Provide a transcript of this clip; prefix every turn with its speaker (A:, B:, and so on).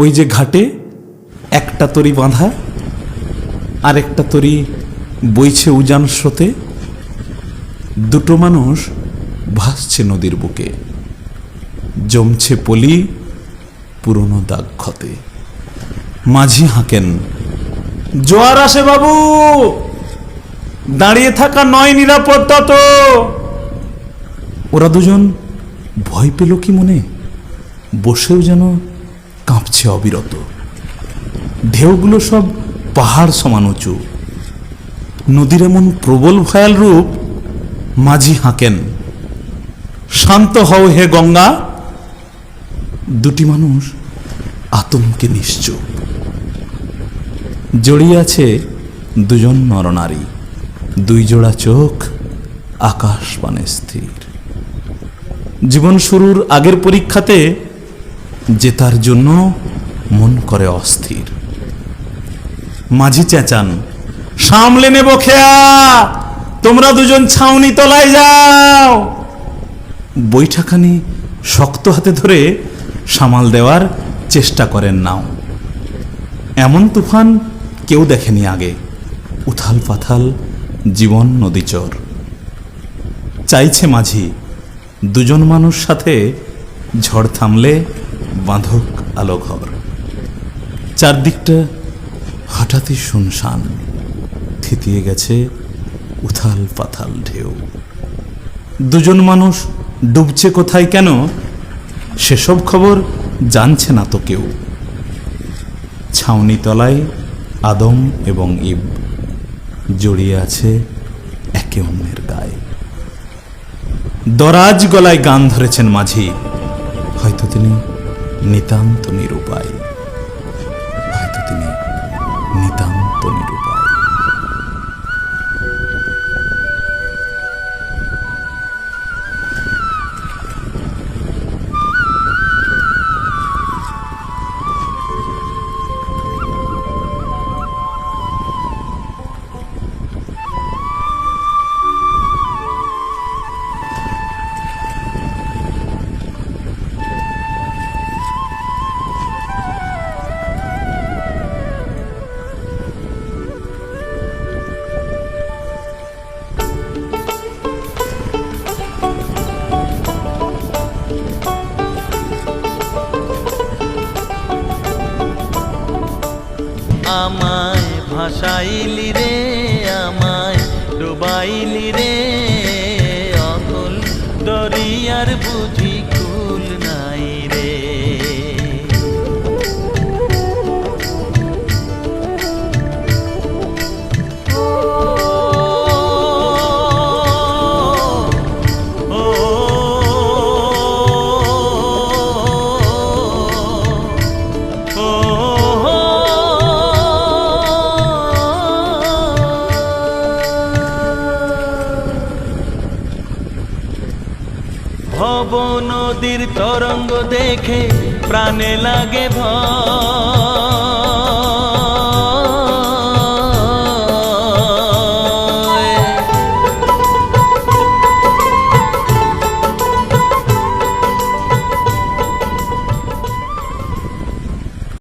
A: ওই যে ঘাটে একটা তরি বাঁধা, আর একটা তরি বইছে উজান স্রোতে, দুটো মানুষ ভাসছে নদীর বুকে, জমছে পলি পুরনো দাগ ক্ষতে। মাঝি হাঁকেন, জোয়ার আসে বাবু, দাঁড়িয়ে থাকা নয় নিরাপত্তা তো। ওরা দুজন ভয় পেল কি মনে, বসেও যেন কাঁপছে অবিরত। ঢেউগুলো সব পাহাড় সমান উঁচু, নদীর এমন প্রবল ভয়াল রূপ। মাঝি হাঁকেন, শান্ত হও হে গঙ্গা। দুটি মানুষ আতঙ্কে নিশ্চুপ, জড়িয়ে আছে দুজন নরনারী, দুই জোড়া চোখ আকাশ পানে স্থির। জীবন শুরুর আগের পরীক্ষাতে জেতার জন্য মন করে অস্থির। মাঝি চেঁচান, সামলে নেব খেয়া, তোমরা দুজন ছাউনি তলায় যাও। বৈঠাখানি শক্ত হাতে ধরে সামাল দেওয়ার চেষ্টা করেন নাও। এমন তুফান কেউ দেখেনি আগে, উথাল পাথাল জীবন নদীচর। চাইছে মাঝি দুজন মানুষ সাথে ঝড় থামলে বাঁধক আলো ঘর। চারদিকটা হঠাৎই শুনশান, থিতিয়ে গেছে উথাল পাথাল ঢেউ। দুজন মানুষ ডুবছে কোথায় কেন, সেসব খবর জানছে না তো কেউ। ছাউনি তলায় আদম এবং ইব জড়িয়ে আছে একে অন্যের গায়ে। দরাজ গলায় গান ধরেছেন মাঝি, হয়তো তিনি নিতান্ত নিরুপায়, হয়তো তিনি নিতান্ত নিরুপায়।
B: আমায় ভাসাইলি রে, আমায় ডুবাইলি রে, অকল দরিয়ার বুঝি কুল নাই রে। ভব নদীর তরঙ্গ দেখে প্রাণে লাগে ভয়।